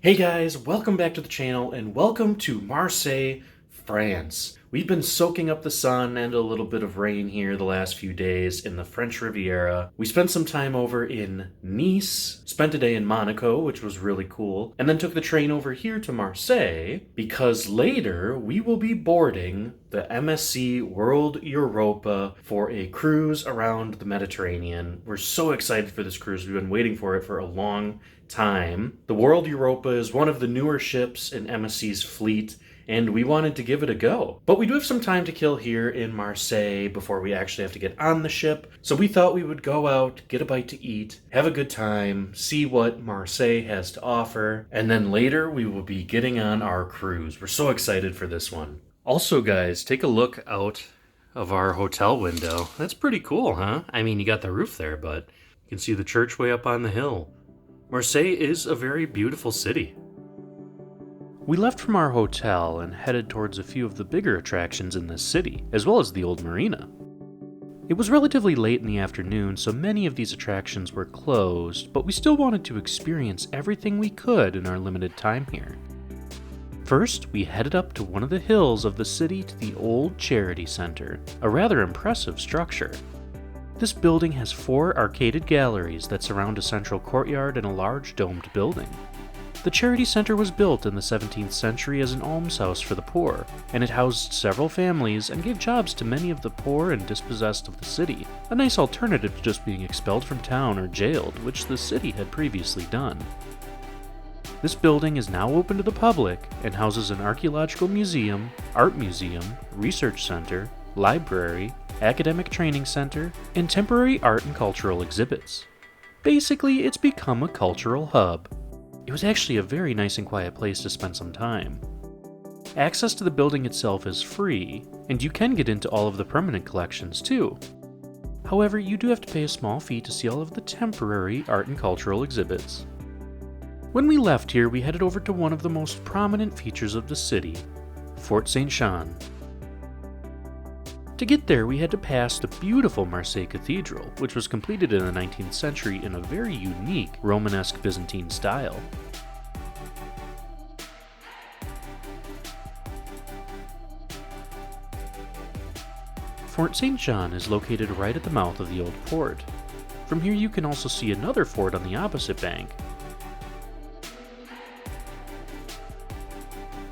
Hey guys, welcome back to the channel and welcome to Marseille, France. We've been soaking up the sun and a little bit of rain here the last few days in the French Riviera. We spent some time over in Nice, spent a day in Monaco, which was really cool, and then took the train over here to Marseille because later we will be boarding the MSC World Europa for a cruise around the Mediterranean. We're so excited for this cruise. We've been waiting for it for a long time. The World Europa is one of the newer ships in MSC's fleet, and we wanted to give it a go. But we do have some time to kill here in Marseille before we actually have to get on the ship, so we thought we would go out, get a bite to eat, have a good time, see what Marseille has to offer, and then later we will be getting on our cruise. We're so excited for this one. Also, guys, take a look out of our hotel window. That's pretty cool, huh? I mean, you got the roof there, but you can see the church way up on the hill. Marseille is a very beautiful city. We left from our hotel and headed towards a few of the bigger attractions in this city, as well as the old marina. It was relatively late in the afternoon, so many of these attractions were closed, but we still wanted to experience everything we could in our limited time here. First, we headed up to one of the hills of the city to the old Charity Center, a rather impressive structure. This building has 4 arcaded galleries that surround a central courtyard and a large domed building. The Charity Center was built in the 17th century as an almshouse for the poor, and it housed several families and gave jobs to many of the poor and dispossessed of the city, a nice alternative to just being expelled from town or jailed, which the city had previously done. This building is now open to the public and houses an archaeological museum, art museum, research center, library, academic training center, and temporary art and cultural exhibits. Basically, it's become a cultural hub. It was actually a very nice and quiet place to spend some time. Access to the building itself is free, and you can get into all of the permanent collections too. However, you do have to pay a small fee to see all of the temporary art and cultural exhibits. When we left here, we headed over to one of the most prominent features of the city, Fort Saint-Jean. To get there, we had to pass the beautiful Marseille Cathedral, which was completed in the 19th century in a very unique Romanesque Byzantine style. Fort Saint-Jean is located right at the mouth of the old port. From here you can also see another fort on the opposite bank,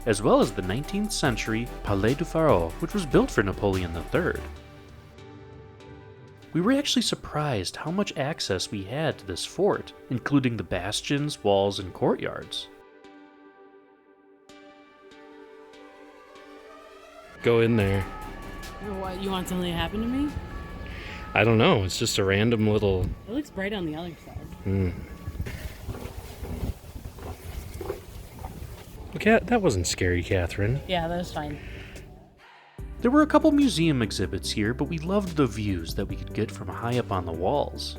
as well as the 19th century Palais du Pharaon, which was built for Napoleon III. We were actually surprised how much access we had to this fort, including the bastions, walls, and courtyards. Go in there. What, you want something to happen to me? I don't know, it's just a random little... It looks bright on the other side. That wasn't scary, Catherine. Yeah, that was fine. There were a couple museum exhibits here, but we loved the views that we could get from high up on the walls.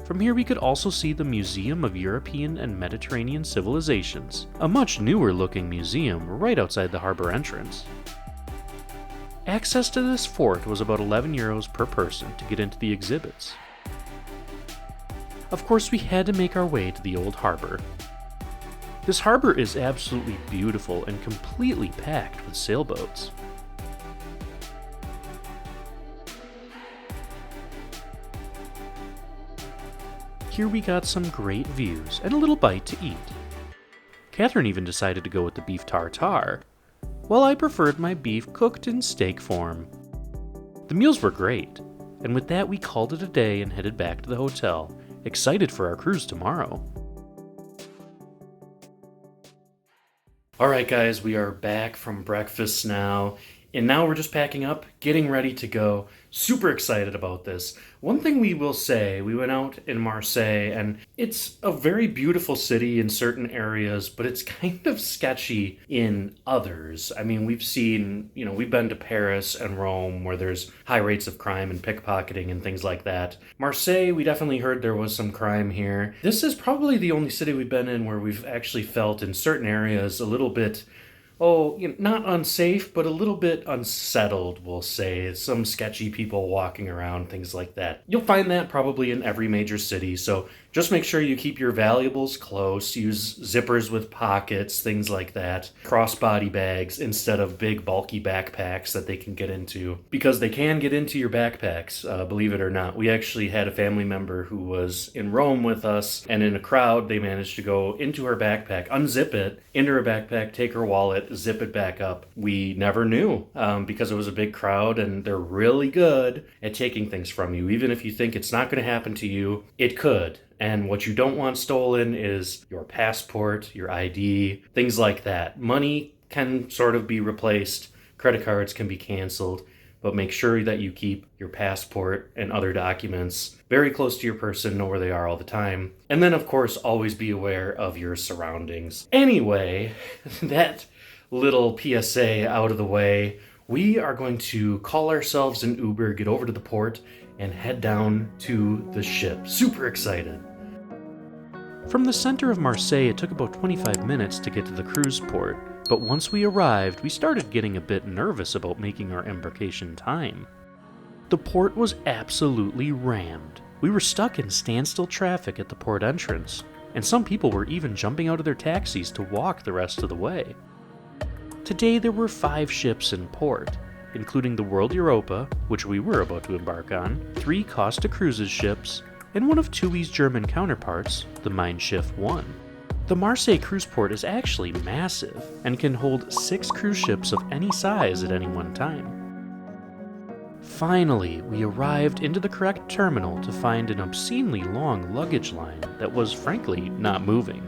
From here we could also see the Museum of European and Mediterranean Civilizations, a much newer looking museum right outside the harbor entrance. Access to this fort was about €11 per person to get into the exhibits. Of course, we had to make our way to the old harbor. This harbor is absolutely beautiful and completely packed with sailboats. Here we got some great views and a little bite to eat. Catherine even decided to go with the beef tartare, while I preferred my beef cooked in steak form. The meals were great, and with that we called it a day and headed back to the hotel, excited for our cruise tomorrow. Alright guys, we are back from breakfast now, and now we're just packing up, getting ready to go. Super excited about this. One thing we will say, we went out in Marseille, and it's a very beautiful city in certain areas, but it's kind of sketchy in others. I mean, we've been to Paris and Rome where there's high rates of crime and pickpocketing and things like that. Marseille, we definitely heard there was some crime here. This is probably the only city we've been in where we've actually felt in certain areas a little bit not unsafe, but a little bit unsettled, we'll say. Some sketchy people walking around, things like that. You'll find that probably in every major city, so Just make sure you keep your valuables close, use zippers with pockets, things like that, crossbody bags instead of big bulky backpacks that they can get into, because they can get into your backpacks, believe it or not. We actually had a family member who was in Rome with us, and in a crowd they managed to go into her backpack, unzip it, into her backpack, take her wallet, zip it back up. We never knew because it was a big crowd, and they're really good at taking things from you. Even if you think it's not going to happen to you, it could. And what you don't want stolen is your passport, your ID, things like that. Money can sort of be replaced, credit cards can be canceled, but make sure that you keep your passport and other documents very close to your person, know where they are all the time. And then, of course, always be aware of your surroundings. Anyway, that little PSA out of the way, we are going to call ourselves an Uber, get over to the port, and head down to the ship. Super excited. From the center of Marseille, it took about 25 minutes to get to the cruise port, but once we arrived, we started getting a bit nervous about making our embarkation time. The port was absolutely rammed. We were stuck in standstill traffic at the port entrance, and some people were even jumping out of their taxis to walk the rest of the way. Today there were 5 ships in port, including the World Europa, which we were about to embark on, 3 Costa Cruises ships, and one of TUI's German counterparts, the Mein Schiff 1. The Marseille cruise port is actually massive and can hold 6 cruise ships of any size at any one time. Finally, we arrived into the correct terminal to find an obscenely long luggage line that was frankly not moving.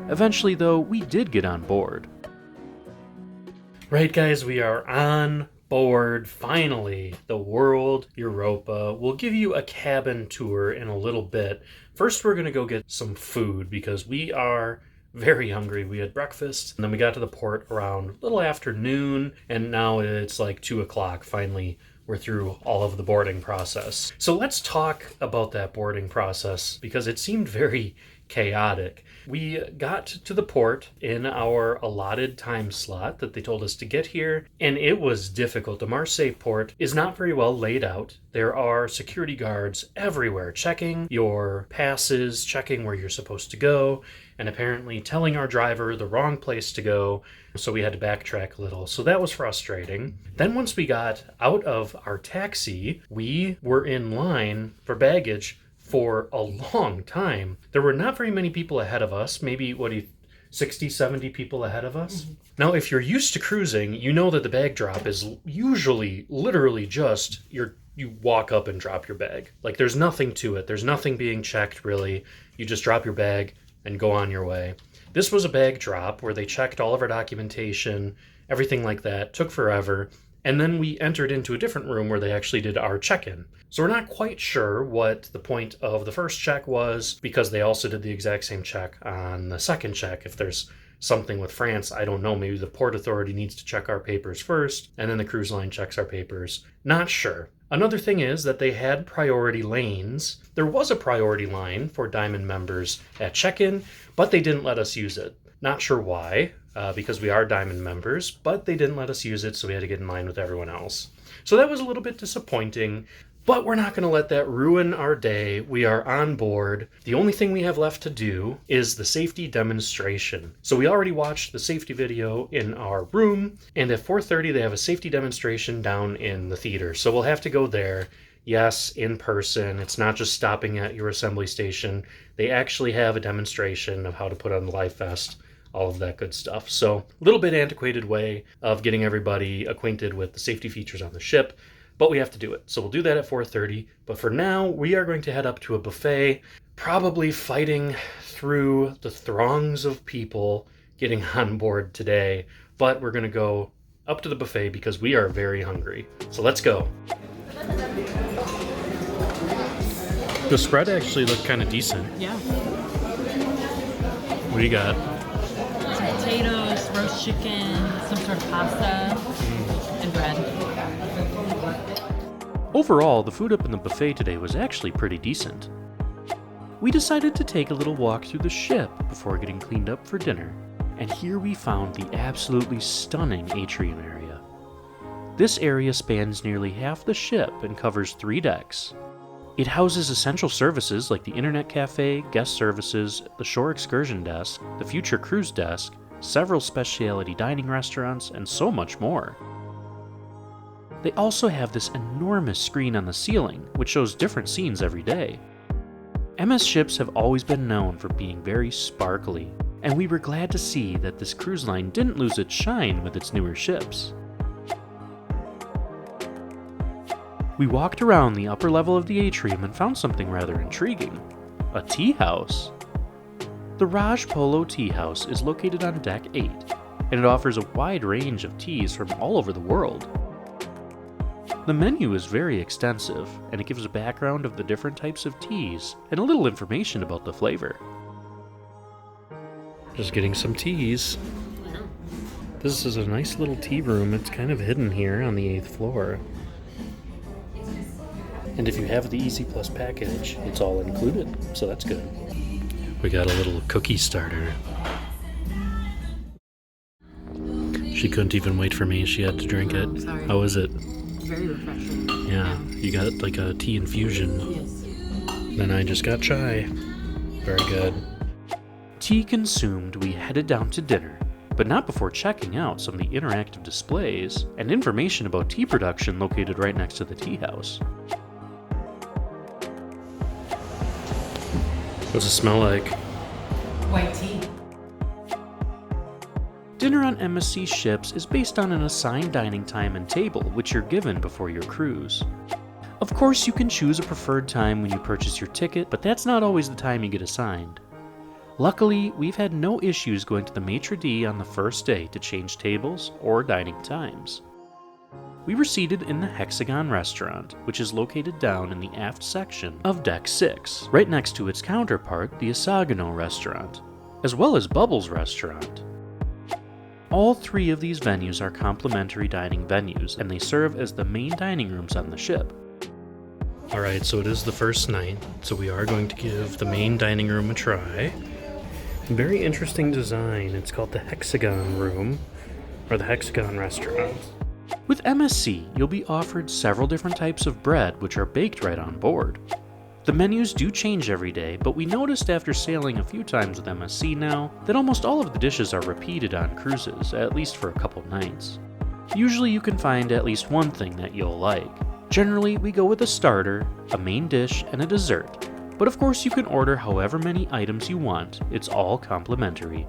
Eventually, though, we did get on board. Right, guys, we are on board, finally, the World Europa. We'll give you a cabin tour in a little bit. First, we're going to go get some food because we are very hungry. We had breakfast, and then we got to the port around a little after noon, and now it's like 2 o'clock. Finally, we're through all of the boarding process. So let's talk about that boarding process because it seemed very chaotic. We got to the port in our allotted time slot that they told us to get here, and it was difficult. The Marseille port is not very well laid out. There are security guards everywhere checking your passes, checking where you're supposed to go, and apparently telling our driver the wrong place to go, so we had to backtrack a little. So that was frustrating. Then once we got out of our taxi, we were in line for baggage for a long time. There were not very many people ahead of us, maybe 60, 70 people ahead of us. Mm-hmm. Now, if you're used to cruising, you know that the bag drop is usually literally just you walk up and drop your bag. Like, there's nothing to it. There's nothing being checked, really. You just drop your bag and go on your way. This was a bag drop where they checked all of our documentation, everything like that. Took forever. And then we entered into a different room where they actually did our check-in. So we're not quite sure what the point of the first check was, because they also did the exact same check on the second check. If there's something with France, I don't know. Maybe the port authority needs to check our papers first, and then the cruise line checks our papers. Not sure. Another thing is that they had priority lanes. There was a priority line for Diamond members at check-in, but they didn't let us use it. Not sure why, because we are Diamond members, but they didn't let us use it, so we had to get in line with everyone else. So that was a little bit disappointing, but we're not going to let that ruin our day. We are on board. The only thing we have left to do is the safety demonstration. So we already watched the safety video in our room, and at 4:30 they have a safety demonstration down in the theater. So we'll have to go there. Yes, in person. It's not just stopping at your assembly station. They actually have a demonstration of how to put on the life vest, all of that good stuff. So a little bit antiquated way of getting everybody acquainted with the safety features on the ship, but we have to do it. So we'll do that at 4:30. But for now, we are going to head up to a buffet, probably fighting through the throngs of people getting on board today. But we're going to go up to the buffet because we are very hungry. So let's go. The spread actually looked kind of decent. Yeah. What do you got? Some potatoes, roast chicken, some sort of pasta, and bread. Overall, the food up in the buffet today was actually pretty decent. We decided to take a little walk through the ship before getting cleaned up for dinner, and here we found the absolutely stunning atrium area. This area spans nearly half the ship and covers 3 decks. It houses essential services like the internet cafe, guest services, the shore excursion desk, the future cruise desk, several specialty dining restaurants, and so much more. They also have this enormous screen on the ceiling, which shows different scenes every day. MS ships have always been known for being very sparkly, and we were glad to see that this cruise line didn't lose its shine with its newer ships. We walked around the upper level of the atrium and found something rather intriguing: a tea house. The Raj Polo Tea House is located on Deck 8, and it offers a wide range of teas from all over the world. The menu is very extensive, and it gives a background of the different types of teas and a little information about the flavor. Just getting some teas. This is a nice little tea room. It's kind of hidden here on the 8th floor. And if you have the Easy Plus package, it's all included, so that's good. We got a little cookie starter. She couldn't even wait for me. She had to drink it. Sorry. How is it? Very refreshing. Yeah, you got like a tea infusion. Yes. Then I just got chai. Very good. Tea consumed, we headed down to dinner, but not before checking out some of the interactive displays and information about tea production located right next to the tea house. What's it smell like? White tea. Dinner on MSC ships is based on an assigned dining time and table, which you're given before your cruise. Of course, you can choose a preferred time when you purchase your ticket, but that's not always the time you get assigned. Luckily, we've had no issues going to the maitre d' on the first day to change tables or dining times. We were seated in the Hexagon restaurant, which is located down in the aft section of Deck 6, right next to its counterpart, the Isagano restaurant, as well as Bubbles restaurant. All three of these venues are complimentary dining venues, and they serve as the main dining rooms on the ship. Alright, so it is the first night, so we are going to give the main dining room a try. Very interesting design. It's called the Hexagon Room, or the Hexagon Restaurant. With MSC, you'll be offered several different types of bread which are baked right on board. The menus do change every day, but we noticed after sailing a few times with MSC now that almost all of the dishes are repeated on cruises, at least for a couple nights. Usually you can find at least one thing that you'll like. Generally, we go with a starter, a main dish, and a dessert. But of course you can order however many items you want, it's all complimentary.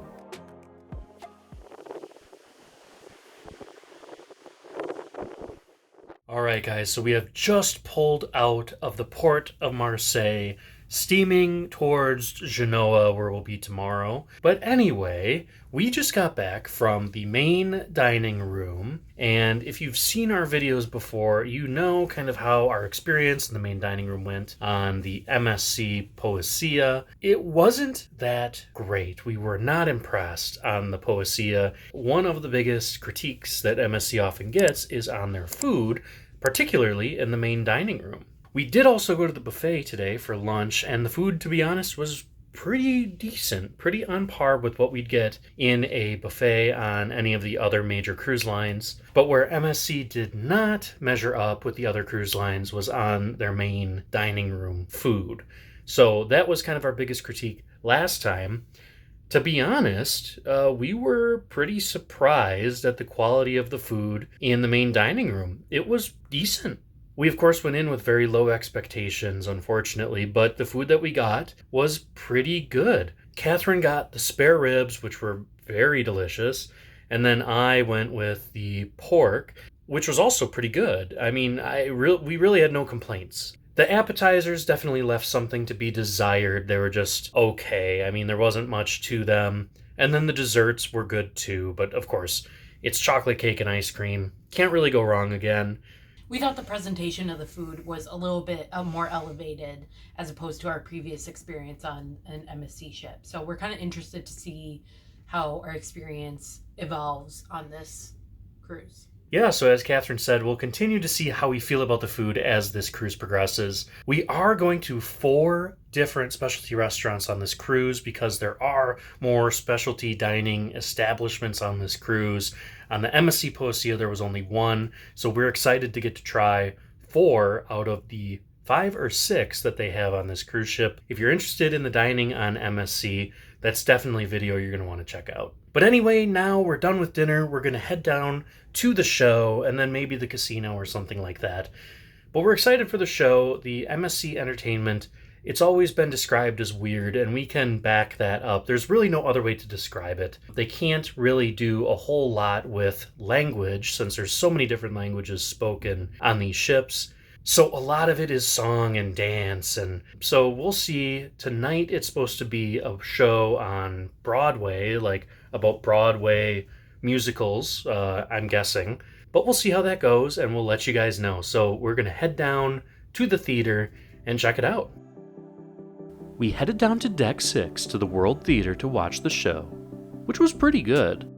Alright guys, so we have just pulled out of the Port of Marseille, steaming towards Genoa, where we'll be tomorrow. But anyway, we just got back from the main dining room, and if you've seen our videos before, you know kind of how our experience in the main dining room went on the MSC Poesia. It wasn't that great. We were not impressed on the Poesia. One of the biggest critiques that MSC often gets is on their food, particularly in the main dining room. We did also go to the buffet today for lunch, and the food, to be honest, was pretty decent, pretty on par with what we'd get in a buffet on any of the other major cruise lines. But where MSC did not measure up with the other cruise lines was on their main dining room food. So that was kind of our biggest critique last time. To be honest, we were pretty surprised at the quality of the food in the main dining room. It was decent. We, of course, went in with very low expectations, unfortunately, but the food that we got was pretty good. Catherine got the spare ribs, which were very delicious, and then I went with the pork, which was also pretty good. I mean, we really had no complaints. The appetizers definitely left something to be desired. They were just okay. I mean, there wasn't much to them. And then the desserts were good too, but of course, it's chocolate cake and ice cream. Can't really go wrong again. We thought the presentation of the food was a little bit more elevated as opposed to our previous experience on an MSC ship. So we're kind of interested to see how our experience evolves on this cruise. Yeah, so as Catherine said, we'll continue to see how we feel about the food as this cruise progresses. We are going to 4 different specialty restaurants on this cruise because there are more specialty dining establishments on this cruise. On the MSC Poesia, there was only 1, so we're excited to get to try 4 out of the 5 or 6 that they have on this cruise ship. If you're interested in the dining on MSC, that's definitely a video you're going to want to check out. But anyway, now we're done with dinner. We're going to head down to the show and then maybe the casino or something like that. But we're excited for the show. The MSC Entertainment, it's always been described as weird, and we can back that up. There's really no other way to describe it. They can't really do a whole lot with language since there's so many different languages spoken on these ships. So a lot of it is song and dance, and so we'll see. Tonight it's supposed to be a show on Broadway, like about Broadway musicals, I'm guessing. But we'll see how that goes, and we'll let you guys know. So we're going to head down to the theater and check it out. We headed down to Deck 6 to the World Theater to watch the show, which was pretty good.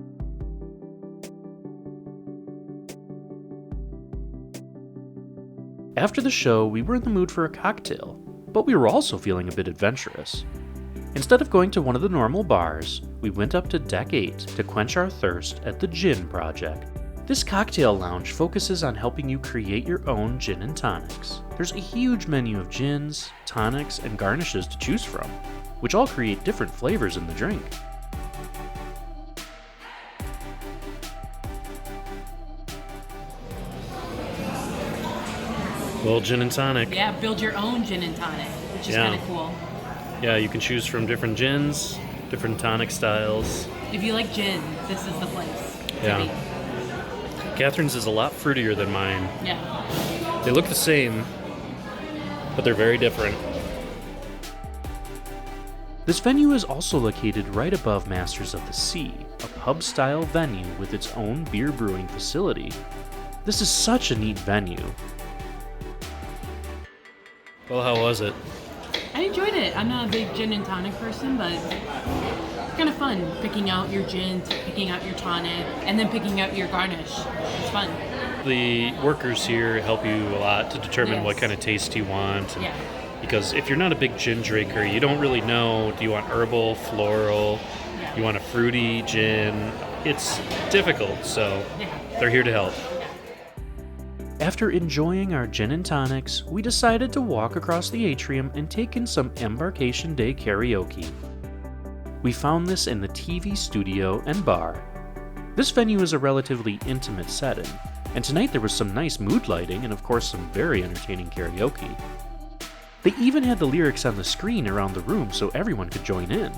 After the show, we were in the mood for a cocktail, but we were also feeling a bit adventurous. Instead of going to one of the normal bars, we went up to Deck 8 to quench our thirst at the Gin Project. This cocktail lounge focuses on helping you create your own gin and tonics. There's a huge menu of gins, tonics, and garnishes to choose from, which all create different flavors in the drink. Well, gin and tonic. Yeah, build your own gin and tonic, which is kind of cool. Yeah, you can choose from different gins, different tonic styles. If you like gin, this is the place. Yeah. Catherine's is a lot fruitier than mine. Yeah. They look the same, but they're very different. This venue is also located right above Masters of the Sea, a pub-style venue with its own beer brewing facility. This is such a neat venue. Well, how was it? I enjoyed it. I'm not a big gin and tonic person, but it's kind of fun picking out your gin, picking out your tonic, and then picking out your garnish. It's fun. The workers here help you a lot to determine what kind of taste you want. Yeah. Because if you're not a big gin drinker, you don't really know, do you want herbal, floral, you want a fruity gin? It's difficult, so they're here to help. After enjoying our gin and tonics, we decided to walk across the atrium and take in some Embarkation Day karaoke. We found this in the TV studio and bar. This venue is a relatively intimate setting, and tonight there was some nice mood lighting and of course some very entertaining karaoke. They even had the lyrics on the screen around the room so everyone could join in.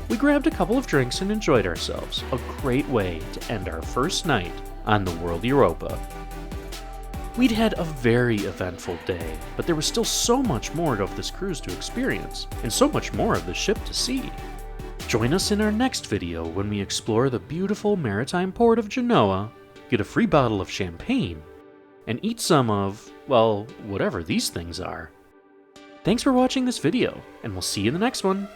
We grabbed a couple of drinks and enjoyed ourselves, a great way to end our first night on the World Europa. We'd had a very eventful day, but there was still so much more of this cruise to experience, and so much more of the ship to see. Join us in our next video when we explore the beautiful maritime port of Genoa, get a free bottle of champagne, and eat some of, well, whatever these things are. Thanks for watching this video, and we'll see you in the next one.